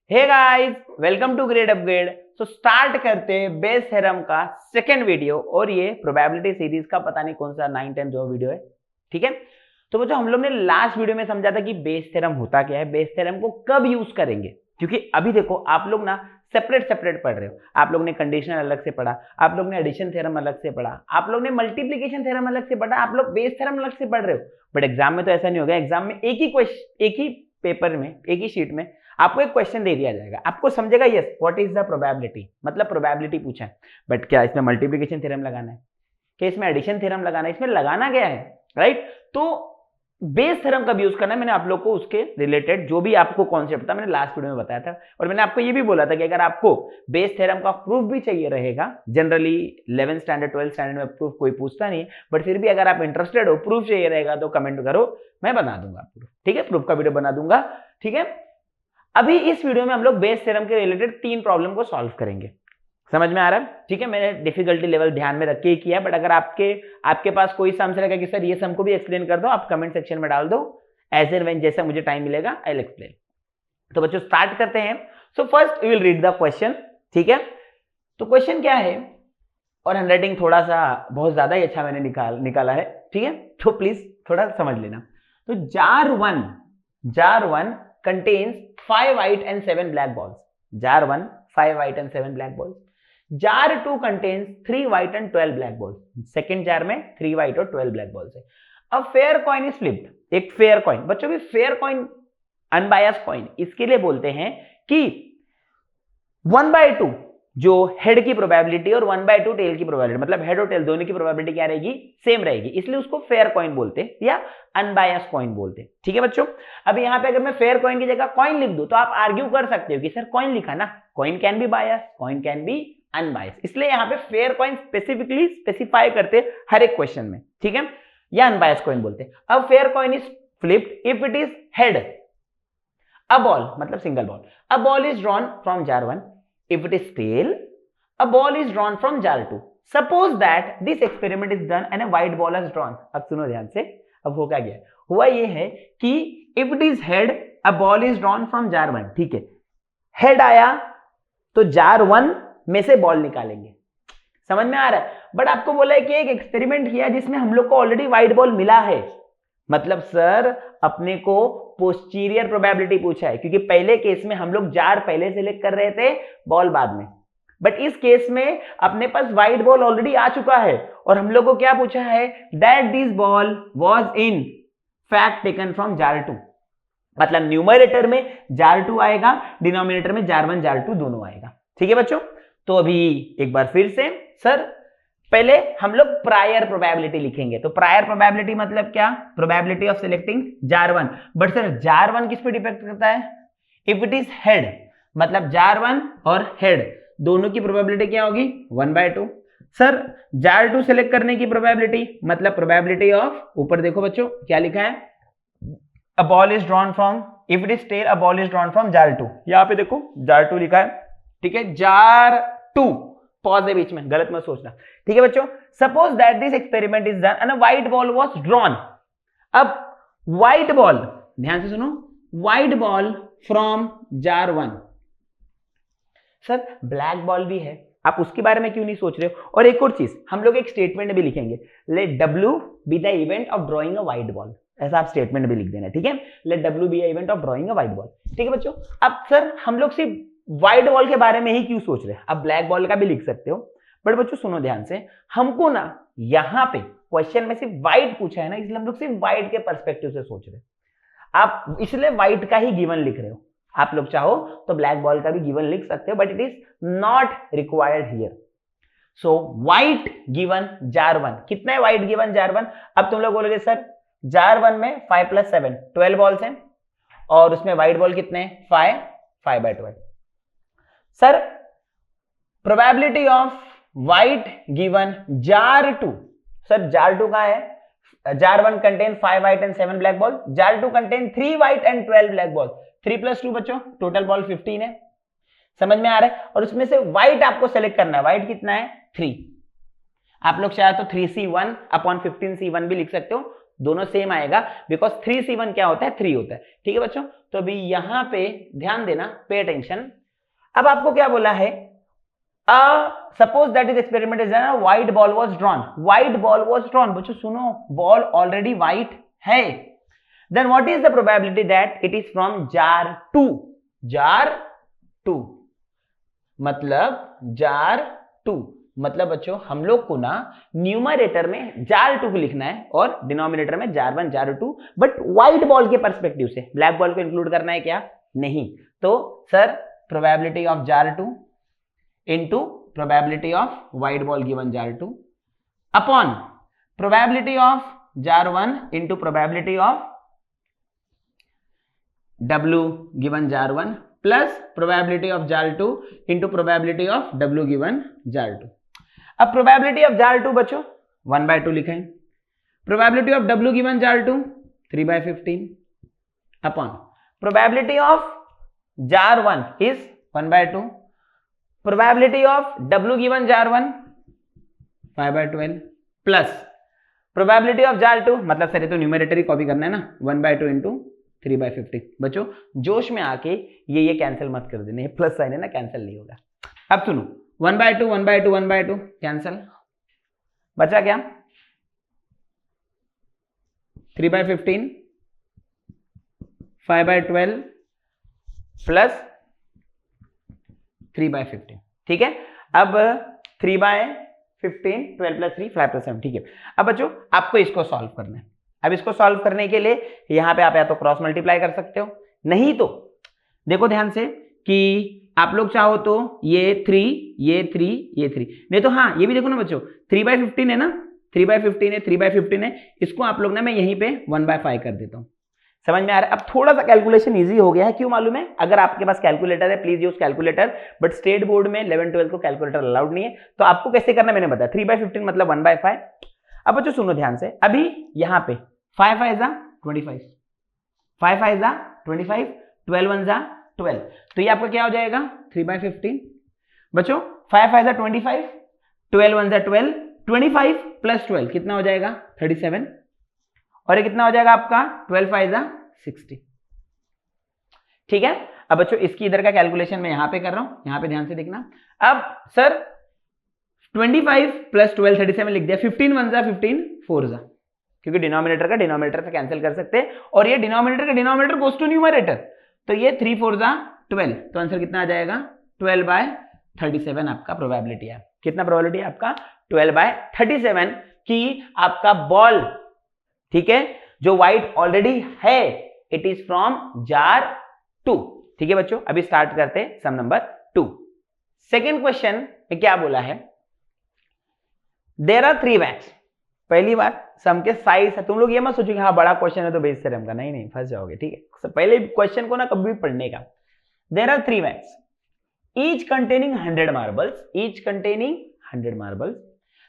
Hey guys, welcome to grade upgrade. तो start करते हैं बेस थ्योरम का सेकंड वीडियो और ये प्रोबेबिलिटी सीरीज का पता नहीं कौन सा 9-10 जो वीडियो है। ठीक है, तो बच्चों हम लोग ने लास्ट वीडियो में समझा था कि बेस थ्योरम होता क्या है, बेस थ्योरम को कब यूज करेंगे। क्योंकि अभी देखो आप लोग ना सेपरेट सेपरेट पढ़ रहे हो। आप लोग ने कंडीशनल अलग से पढ़ा, आप लोग ने एडिशन थ्योरम अलग से पढ़ा, आप लोग ने मल्टीप्लिकेशन थ्योरम अलग से पढ़ा, आप लोग बेस थ्योरम अलग से पढ़ रहे हो। बट एग्जाम में तो ऐसा नहीं होगा। एग्जाम में एक ही पेपर में, एक ही शीट में आपको एक क्वेश्चन दे दिया जाएगा, आपको समझेगा yes what is the probability, मतलब प्रोबेबिलिटी पूछा है। बट क्या इसमें मल्टीप्लिकेशन थ्योरम लगाना है, क्या इसमें एडिशन थ्योरम लगाना है, इसमें लगाना क्या है, राइट। तो बेस थ्योरम कब यूज करना है, मैंने आप लोग को उसके रिलेटेड जो भी आपको कॉन्सेप्ट था मैंने लास्ट वीडियो में बताया था। और मैंने आपको ये भी बोला था कि अगर आपको बेस थ्योरम का प्रूफ भी चाहिए रहेगा, generally 11th standard 12th standard में प्रूफ कोई पूछता नहीं है, बट फिर भी अगर आप इंटरेस्टेड हो, प्रूफ चाहिए रहेगा तो कमेंट करो, मैं बना दूंगा प्रूफ। ठीक है, प्रूफ का वीडियो बना दूंगा। ठीक है, अभी इस वीडियो में हम लोग बेस थ्योरम के रिलेटेड 3 प्रॉब्लम को सॉल्व करेंगे। समझ में आ रहा है? ठीक है, मैंने डिफिकल्टी लेवल ध्यान में रख के ही किया, बट अगर आपके पास कोई सम रहेगा कि सर ये सम को भी एक्सप्लेन कर दो, आप कमेंट सेक्शन में डाल दो। एज एंड व्हेन जैसा मुझे टाइम मिलेगा आई विल एक्सप्लेन। तो बच्चों स्टार्ट करते हैं। So first we will read the question. ठीक है, तो क्वेश्चन क्या है, और हैंडराइटिंग थोड़ा सा बहुत ज्यादा ही अच्छा मैंने निकाला है। ठीक है, तो प्लीज थोड़ा समझ लेना। तो jar 1 contains 5 white and 7 black balls. jar 1 5 white and 7 black balls. jar 2 contains 3 white and 12 black balls. Second jar में 3 white और 12 black balls है। अब फेयर कॉइन इज फ्लिप्ड, एक फेयर कॉइन, बच्चों भी फेयर कॉइन अनबायस्ड कॉइन इसके लिए बोलते हैं कि 1/2 जो हेड की प्रोबेबिलिटी और 1/2 टेल की प्रोबेबिलिटी, मतलब हेड और टेल दोनों की प्रोबेबिलिटी क्या रहेगी, सेम रहेगी, इसलिए उसको फेयर कॉइन बोलते हैं या अनबायस्ड कॉइन बोलते हैं। ठीक है बच्चों, अभी यहां पे अगर मैं फेयर कॉइन की जगह कॉइन लिख दूं तो आप आर्ग्यू कर सकते हो कि सर कॉइन लिखा ना, coin can be bias, coin can be unbias, इसलिए यहां पे फेयर कॉइन स्पेसिफिकली स्पेसिफाई करते हैं हर एक क्वेश्चन में। ठीक है, या अनबायस्ड कॉइन बोलते हैं। अब fair coin is flipped if it is head, a ball मतलब single ball, a ball is drawn from jar 1, if it is tail, a ball is drawn from jar 2. Suppose that this experiment is done and a white ball is drawn. अब सुनो ध्यान से, अब हो क्या गया, हुआ ये है कि if it is head, a ball is drawn from jar 1. ठीक है, हेड आया तो जार 1 में से बॉल निकालेंगे। समझ में आ रहा है? बट आपको बोला है कि एक एक्सपेरिमेंट किया जिसमें हम लोग को ऑलरेडी व्हाइट बॉल मिला है, मतलब सर अपने को पोस्टीरियर प्रोबेबिलिटी पूछा है, क्योंकि पहले केस में हम लोग जार पहले सिलेक्ट कर रहे थे, बॉल बाद में। बट इस केस में अपने पास व्हाइट बॉल ऑलरेडी आ चुका है और हम लोग को क्या पूछा है, that this ball was in fact taken from jar 2, मतलब न्यूमरेटर में जार 2 आएगा, डिनोमिनेटर में जार 1 जार 2 दोनों आएगा। ठीक है बच्चों, तो अभी एक बार फिर से सर पहले हम लोग प्रायर प्रोबेबिलिटी लिखेंगे। तो प्रायर प्रोबेबिलिटी मतलब क्या, probability of selecting jar 1। But sir jar 1 किस पे डिपेंड करता है, इफ इट इज हेड, मतलब जार 1 और हेड दोनों की प्रोबेबिलिटी क्या होगी, 1/2। सर जार 2 सिलेक्ट करने की प्रोबेबिलिटी, मतलब प्रोबेबिलिटी ऑफ, ऊपर देखो बच्चों क्या लिखा है, a ball is drawn from, if it is tail a ball is drawn from jar 2, यहां पे देखो जार 2 लिखा है। ठीक है, जार 2 पॉज है बीच में, गलत मत सोचना। ठीक है बच्चों, suppose that this experiment is done and a white ball was drawn. अब व्हाइट बॉल, ध्यान से सुनो, white ball from jar 1। Sir black ball भी है, आप उसके बारे में क्यों नहीं सोच रहे हो। और एक और चीज हम लोग एक स्टेटमेंट भी लिखेंगे, let W be the event of drawing a white ball, ऐसा आप स्टेटमेंट भी लिख देना। ठीक है, let W be a event of drawing a white ball. ठीक है बच्चों, अब सर हम लोग सिर्फ व्हाइट बॉल के बारे में ही क्यों सोच रहे हैं, अब ब्लैक बॉल का भी लिख सकते हो। बट बच्चों सुनो ध्यान से, हमको ना यहां पे क्वेश्चन में सिर्फ व्हाइट पूछा है ना, इसलिए हम लोग सिर्फ व्हाइट के पर्सपेक्टिव से सोच रहे हैं। आप इसलिए व्हाइट का ही गिवन लिख रहे हो, आप लोग चाहो तो ब्लैक बॉल का भी गिवन लिख सकते हो, but it is not required here. So white given jar 1, कितना है व्हाइट गिवन जार 1। अब तुम लोग बोलोगे सर जार 1 में 5 + 7 12 बॉल्स हैं, और उसमें व्हाइट बॉल कितने हैं, 5/12। Sir probability of white given jar 2, sir jar 2 कहां है, jar 1 contain 5 white and 7 black ball, jar 2 contain 3 white and 12 black ball, 3 + 2 बच्चों टोटल बॉल 15 है। समझ में आ रहा है? और उसमें से व्हाइट आपको सेलेक्ट करना है, व्हाइट कितना है, 3। आप लोग चाहे तो 3C1/15C1 भी लिख सकते हो, दोनों सेम आएगा, बिकॉज 3C1 क्या होता है, 3 होता है। ठीक है बच्चों, तो अभी यहां पे ध्यान देना, पे अटेंशन। अब आपको क्या बोला है, suppose that is experiment is done, white ball was drawn, white ball was drawn. बच्चों सुनो, बॉल ऑलरेडी व्हाइट है, then what is the probability that it is from jar 2, jar 2 मतलब जार 2 मतलब बच्चों हम लोग को ना न्यूमरेटर में जार 2 को लिखना है और डिनोमिनेटर में jar 1 jar 2, but white ball के पर्सपेक्टिव से, ब्लैक बॉल को इंक्लूड करना है क्या, नहीं। तो sir probability of jar 2 into probability of white ball given jar 2 upon probability of jar 1 into probability of W given jar 1 plus probability of jar 2 into probability of W given jar 2। अब probability of jar 2 बच्चों 1/2 लिखें, probability of W given jar 2 3/15 upon probability of jar 1 is 1/2, probability of W given jar 1 5/12 plus probability of jar 2, मतलब sir ये तो numerator ही copy करना है ना, 1/2 into 3/15। बच्चों जोश में आके ये कैंसिल मत कर देना, ये प्लस साइन है ना, कैंसिल नहीं होगा। अब सुनो 1/2 1/2 1/2 कैंसिल, बचा क्या 3/15 5/12 प्लस 3/15। ठीक है, अब 3/15 12 + 3 5 + 7। ठीक है, अब बच्चों आपको इसको सॉल्व करना है। अब इसको सॉल्व करने के लिए यहां पे आप या तो क्रॉस मल्टीप्लाई कर सकते हो, नहीं तो देखो ध्यान से कि आप लोग चाहो तो ये 3 ये 3 ये 3, नहीं तो हाँ ये भी देखो ना बच्चों 3/15 है ना, 3/15 है, 3/15 है, इसको आप लोग ना मैं यहीं पे 1/5 कर देता हूं। समझ में आ रहा है? अब थोड़ा सा कैलकुलेशन इजी हो गया है, क्यों मालूम है? अगर आपके पास कैलकुलेटर है please use calculator, but state board में 11-12 को कैलकुलेटर अलाउड नहीं है, तो आपको कैसे करना मैंने बताया, 3/15 मतलब 1/5। अब बच्चों सुनो ध्यान से, अभी यहां पे 5 5 जा 25, 5 5 जा 25, 12 1 जा 12, तो ये आपका क्या हो जाएगा 3/15। बच्चों 5 5 जा 25, 12 1 जा 12, 25 + 12 कितना हो जाएगा 37, और ये कितना हो जाएगा आपका 12 5 जा 60। ठीक है, अब बच्चों इसकी इधर का कैलकुलेशन मैं यहां पे कर रहा हूं, यहां पे ध्यान से देखना। अब सर 25 + 12 37 लिख दिया, 15 1 जा 15 4 जा, क्योंकि डिनोमिनेटर का डिनोमिनेटर से कैंसिल कर सकते हैं, और ये डिनोमिनेटर का डिनोमिनेटर गोस टू न्यूमरेटर, तो ये 3 4 जा 12, तो आंसर कितना आ जाएगा 12/37 आपका प्रोबेबिलिटी है। कितना प्रोबेबिलिटी है आपका 12/37 कि आपका बॉल, ठीक है, जो व्हाइट ऑलरेडी है, इट इज फ्रॉम जार 2। ठीक है बच्चों, अभी स्टार्ट करते हैं सम नंबर 2। सेकेंड क्वेश्चन में क्या बोला है, देयर आर 3 बैग्स। पहली बात सम के साइज है, तुम लोग ये मत सोचो कि हाँ बड़ा क्वेश्चन है तो बेस थ्योरम का, नहीं फंस जाओगे। ठीक है, पहले क्वेश्चन को ना कभी भी पढ़ने का। There are 3 bags each containing 100 marbles, each containing 100 marbles,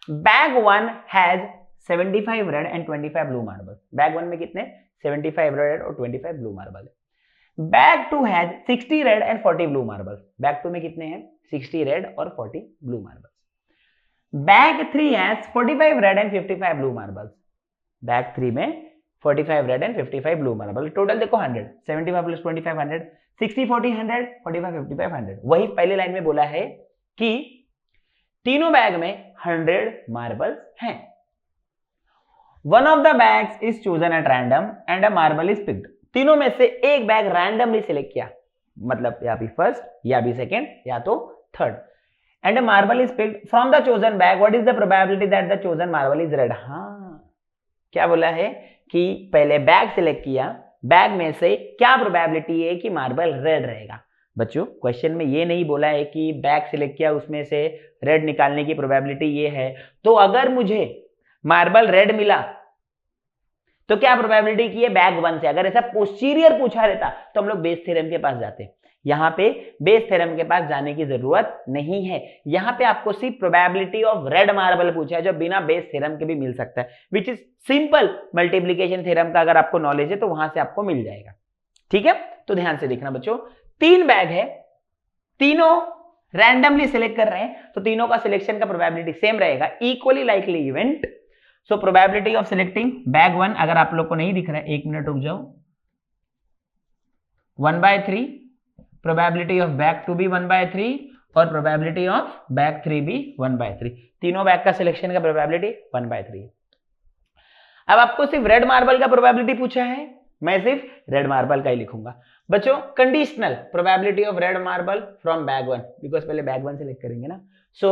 bag 1 has 75 red and 25 blue marble. Bag 1 में कितने 75 रेड और 25 ब्लू मार्बल है। Bag 2 has 60 red and 40 blue marble. Bag 2 में कितने हैं 60 रेड और 40 blue marble. Bag 3 has 45 red and 55 blue marble. Bag 3 में 45 red and 55 blue marble. Total देखो 100, 75 + 25 100, 60 40 100, 45 55 100। वही पहले लाइन में बोला है कि तीनों बैग में 100 मार्बल्स हैं। One of the bags is chosen at random and a marble is picked। तीनों में से एक बैग रैंडमली सिलेक्ट किया, मतलब या भी फर्स्ट या भी सेकेंड या तो third, and a marble is picked from the chosen bag, what is the probability that the chosen marble is red। हाँ, क्या बोला है कि पहले बैग सिलेक्ट किया, बैग में से क्या प्रोबेबिलिटी है कि मार्बल रेड रहेगा। बच्चों क्वेश्चन में ये नहीं बोला है कि बैग सिलेक्ट किया उसमें से रेड निकालने की प्रोबेबिलिटी ये है, तो अगर मुझे मार्बल रेड मिला तो क्या प्रोबेबिलिटी की है बैग 1 से। अगर ऐसा पोस्टीरियर पूछा रहता तो हम लोग बेस थ्योरम के पास जाते, यहां पे बेस थ्योरम के पास जाने की जरूरत नहीं है। यहां पे आपको सिर्फ प्रोबेबिलिटी ऑफ रेड मार्बल पूछा है, जो बिना बेस थ्योरम के भी मिल सकता है, which is simple multiplication theorem का। अगर आपको नॉलेज है तो वहां से आपको मिल जाएगा। ठीक है, तो ध्यान से देखना बच्चों, 3 बैग है, तीनों रैंडमली सिलेक्ट कर रहे हैं, तो तीनों का सिलेक्शन का प्रोबेबिलिटी सेम रहेगा, equally likely event. So probability of selecting bag 1, अगर आप लोग को नहीं दिख रहा है 1 मिनट रुक जाओ, 1/3, प्रोबेबिलिटी ऑफ बैग 2 भी 1/3 और प्रोबेबिलिटी ऑफ बैग 3 भी 1/3, तीनों बैग का सिलेक्शन का प्रोबेबिलिटी 1/3। अब आपको सिर्फ रेड मार्बल का प्रोबेबिलिटी पूछा है, मैं सिर्फ रेड मार्बल का ही लिखूंगा बच्चों। Conditional probability of red marble from bag 1, because पहले बैग 1 सेलेक्ट करेंगे ना, सो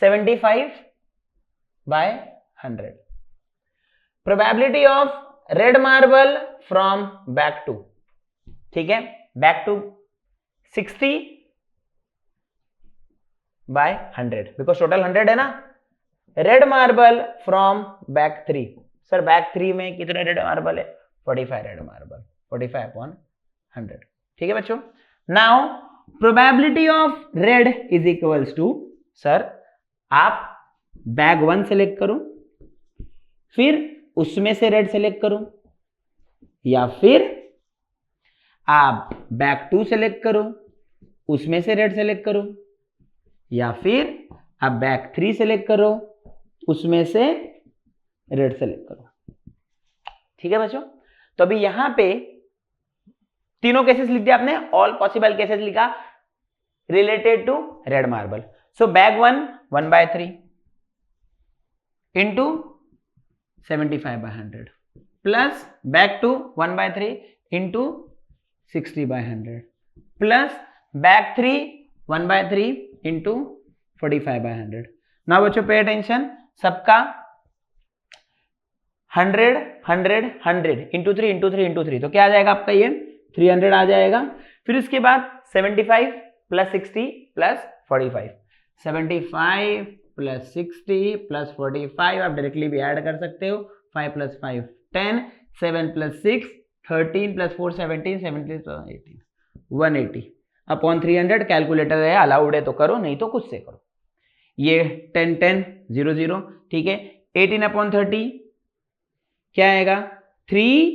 75/100। Probability of red marble from bag 2, ठीक है, बैग 2 60/100, बिकॉज टोटल 100 है ना। Red marble from bag 3, sir bag 3 में कितने रेड मार्बल है, 45 रेड मार्बल, 45/100, ठीक है बच्चों। Now probability of red is equals to, sir आप बैग 1 सेलेक्ट करो, फिर उसमें से रेड सेलेक्ट करो, या फिर आप बैग 2 सेलेक्ट करो, उसमें से रेड सेलेक्ट करो, या फिर आप बैग 3 सेलेक्ट करो, उसमें से रेड सेलेक्ट करो, ठीक है बच्चों। तो अभी यहां पे तीनों केसेस लिख दिया आपने, ऑल पॉसिबल केसेस लिखा related to red marble. So bag 1 1/3 into 75/100 plus bag 2 1/3 into 60/100 plus bag 3 1/3 into 45/100। Now बच्चों पे अटेंशन, सबका 100 100 100 इंटू 3 इंटू 3 इंटू 3, तो क्या आ जाएगा आपका ये 300 आ जाएगा। फिर उसके बाद 75 प्लस 60 प्लस 45, 75 प्लस 60 प्लस 45 आप डायरेक्टली भी ऐड कर सकते हो, 5 plus 5 10, 7 plus 6 13 plus 4 17, 17 plus 18 180 upon 300। Calculator है अलाउड है तो करो, नहीं तो खुद से करो। ये 10 10 0 0, ठीक है। 18/30 क्या आएगा, 3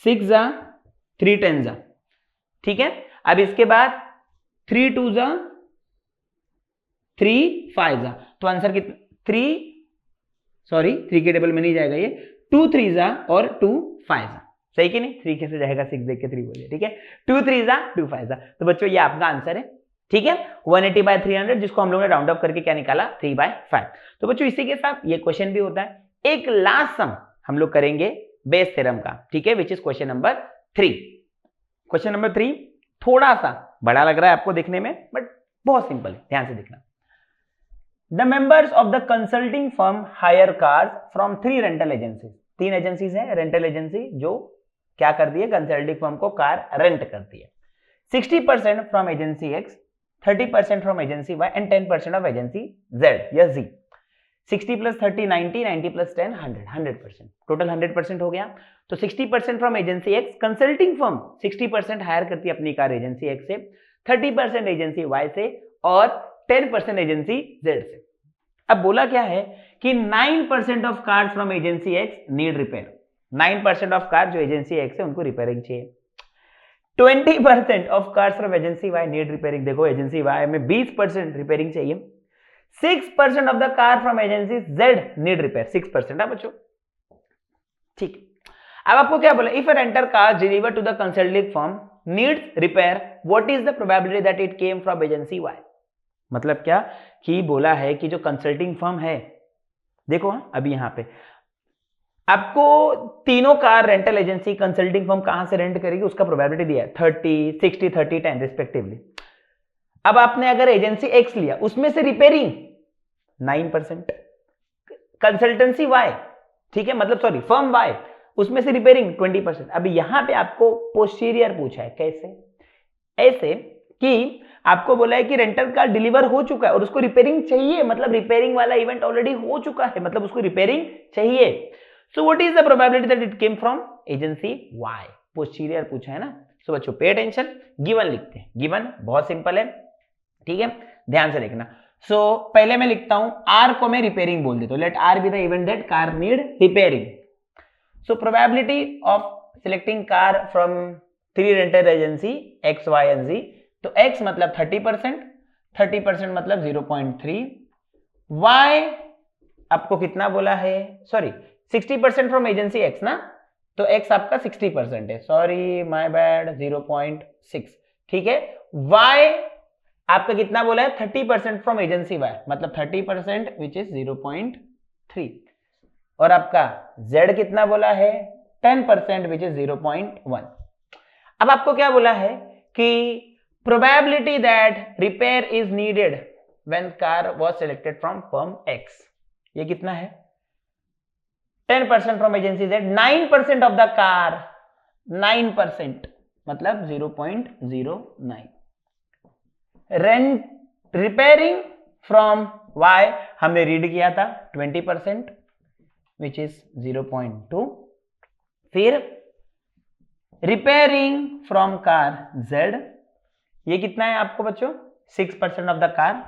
6 जा 3 10 जा, ठीक है। अब इसके बाद 3 2 जा 3 5 जा, तो आंसर कितना 3 के टेबल में नहीं जाएगा ये, 2 3 जा और 2 5 जा, सही कि नहीं। 3 कैसे जाएगा, 6 देख के 3 बोलिए, ठीक है। 2 3 जा 2 5 जा, तो बच्चों ये आपका आंसर है, ठीक है। 180/300 जिसको हम लोगों ने राउंड अप करके क्या निकाला 3/5। तो बच्चों इसी के साथ ये क्वेश्चन भी होता है। एक लास्ट सम हम लोग करेंगे बेस थ्योरम का, ठीक है, which is question number 3। Question number 3 थोड़ा सा बड़ा लग रहा है आपको देखने में, बट बहुत सिंपल है, ध्यान से देखना। The members of the consulting firm hire cars from 3 rental agencies, 3 agencies है रेंटल एजेंसी जो क्या कर दी है, कंसल्टिंग फर्म को कार रेंट करती है। 60% from agency X, 30% from agency Y and 10% of agency Z या जी। 60 प्लस 30 90, 90 प्लस 10 100, 100%, टोटल 100% हो गया। तो 60% from agency X, consulting firm 60% hire करती है अपनी कार एजेंसी एक्स से, 30% एजेंसी वाई से और 10% एजेंसी जेड से। अब बोला क्या है कि 9% of cars from agency X need repair, 9% of car जो एजेंसी एक्स है उनको रिपेयरिंग चाहिए। 20% of cars from agency Y need repairing, देखो एजेंसी वाई में 20% रिपेयरिंग चाहिए। 6% of the car from agency Z need repair, 6% है बच्चों, ठीक। अब आपको क्या बोला, if a renter car delivered to the consulting firm needs repair, what is the probability that it came from agency Y. मतलब क्या कि बोला है कि जो कंसल्टिंग फर्म है, देखो अभी यहां पे आपको तीनों car rental agency consulting firm कहां से रेंट करेगी उसका प्रोबेबिलिटी दिया है 30 60 30 10 रिस्पेक्टिवली। अब आपने अगर एजेंसी एक्स लिया उसमें से रिपेयरिंग 9%, कंसल्टेंसी वाई, ठीक है, मतलब सॉरी फर्म वाई उसमें से रिपेयरिंग 20%। अब यहां पे आपको पोस्टीरियर पूछा है, कैसे, ऐसे कि आपको बोला है कि रेंटल कार डिलीवर हो चुका है और उसको रिपेयरिंग चाहिए, मतलब रिपेयरिंग वाला इवेंट ऑलरेडी हो चुका है, मतलब उसको रिपेयरिंग चाहिए। So what is the probability that it came from agency Y, posterior पूछा है ना। सो बच्चों पे अटेंशन, गिवन लिखते हैं, गिवन बहुत सिंपल है, ठीक है, ध्यान से देखना। सो पहले मैं लिखता हूं आर को मैं रिपेयरिंग बोल देता हूं, let R be the event that car need repairing. So probability of selecting car from 3 rental agency X Y and G, तो x मतलब 30%, 30% मतलब 0.3, y आपको कितना बोला है, सॉरी 60% फ्रॉम एजेंसी एक्स ना, तो एक्स आपका 60% है, सॉरी माय बैड 0.6, ठीक है। वाई आपका कितना बोला है, 30% फ्रॉम एजेंसी वाई, मतलब 30% विच इज 0.3, और आपका z कितना बोला है, 10% विच इज 0.1। अब आपको क्या बोला है कि probability that repair is needed when car was selected from firm x, ये कितना है, 10% from agency Z, 9% of the car, 9% मतलब 0.09। रेंट रिपेयरिंग फ्रॉम Y हमने रीड किया था 20% विच इज 0.2। फिर रिपेयरिंग फ्रॉम कार Z, ये कितना है आपको बच्चों, 6% of the car,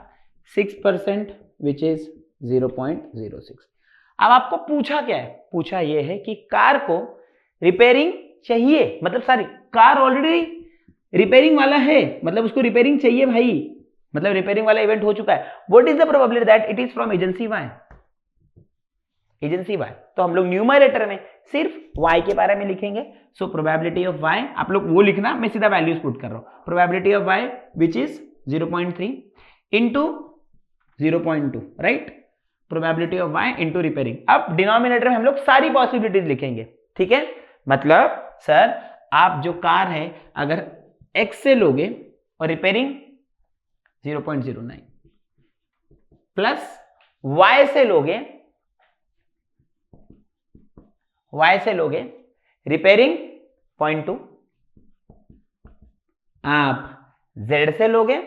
6% which is 0.06। अब आपको पूछा क्या है, पूछा ये है कि कार को रिपेयरिंग चाहिए, मतलब सारी कार ऑलरेडी रिपेयरिंग वाला है, मतलब उसको रिपेयरिंग चाहिए भाई, मतलब रिपेयरिंग वाला इवेंट हो चुका है। What is the probability that it is from agency Y, agency Y, तो हम लोग न्यूमरेटर में सिर्फ वाई के बारे में लिखेंगे। सो प्रोबेबिलिटी ऑफ वाई, आप लोग वो लिखना, मैं सीधा वैल्यूज पुट कर रहा हूं, probability of Y which is 0.3 into 0.2, right, probability of y into repairing. अब डिनोमिनेटर में हम लोग सारी पॉसिबिलिटीज लिखेंगे, ठीक है, मतलब सर आप जो कार है अगर x से लोगे और रिपेयरिंग 0.09 प्लस y से लोगे, रिपेयरिंग 0.2, आप z से लोगे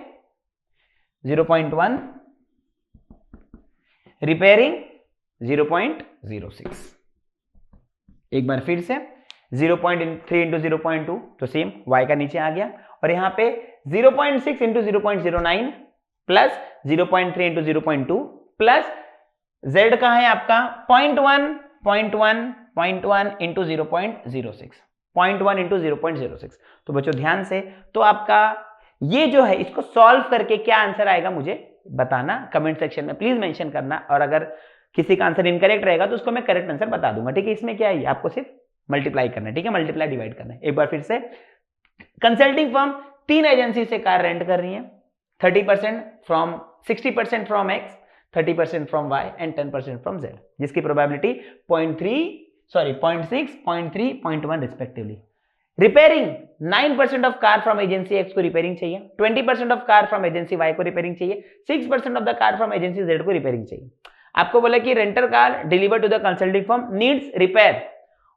0.1, रिपेयरिंग 0.06। एक बार फिर से 0.3 इंटू 0.2 तो सेम y का नीचे आ गया, और यहां पे 0.6 into 0.09 plus 0.3 into 0.2 plus z का है आपका 0.1 इंटू 0.06, 0.1 इंटू 0.06। तो बच्चों ध्यान से, तो आपका ये जो है इसको सॉल्व करके क्या आंसर आएगा मुझे बताना, कमेंट सेक्शन में प्लीज मेंशन करना, और अगर किसी का आंसर इनकरेक्ट रहेगा तो उसको मैं करेक्ट आंसर बता दूंगा, ठीक है। इसमें क्या है, आपको सिर्फ मल्टीप्लाई करना है, ठीक है, मल्टीप्लाई डिवाइड करना है। एक बार फिर से, कंसल्टिंग फर्म 3 एजेंसी से कार रेंट कर रही है, 30% from 60% from X, 30% from Y and 10% from Z, जिसकी probability 0.6, 0.3, 0.1 respectively. Repairing 9% of car from agency X को रिपेयरिंग चाहिए, 20% of car from agency Y को रिपेयरिंग चाहिए, 6% of the car from agency Z को repairing चाहिए। आपको बोला कि renter car deliver to the consulting firm needs repair,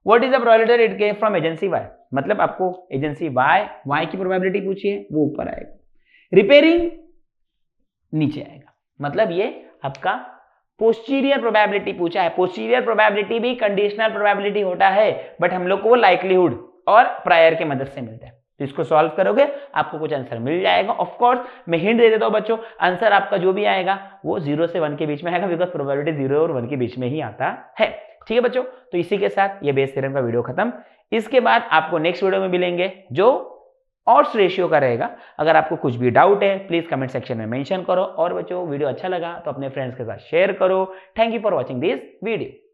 what is the probability it came from agency Y, मतलब आपको agency Y की प्रोबेबिलिटी पूछी है, वो ऊपर आएगा, रिपेयरिंग नीचे आएगा, मतलब ये आपका पोस्टीरियर प्रोबेबिलिटी पूछा है। पोस्टीरियर प्रोबेबिलिटी भी कंडीशनल प्रोबेबिलिटी होता है, बट हम लोग को वो लाइक्लीहुड और प्रायर के मदद से मिलता है। तो इसको सॉल्व करोगे आपको कुछ आंसर मिल जाएगा। ऑफ कोर्स मैं हिंट दे देता हूं बच्चों, आंसर आपका जो भी आएगा वो 0 से 1 के बीच में आएगा, बिकॉज प्रोबेबिलिटी 0 और 1 के बीच में ही आता है, ठीक है बच्चों। तो इसी के साथ ये बेस थ्योरम का वीडियो खत्म। इसके बाद आपको नेक्स्ट वीडियो में मिलेंगे जो ऑड्स रेशियो का रहेगा। अगर आपको कुछ भी डाउट है प्लीज कमेंट सेक्शन में मेंशन करो, और बच्चों वीडियो अच्छा लगा तो अपने फ्रेंड्स के साथ शेयर करो। Thank you for watching this video.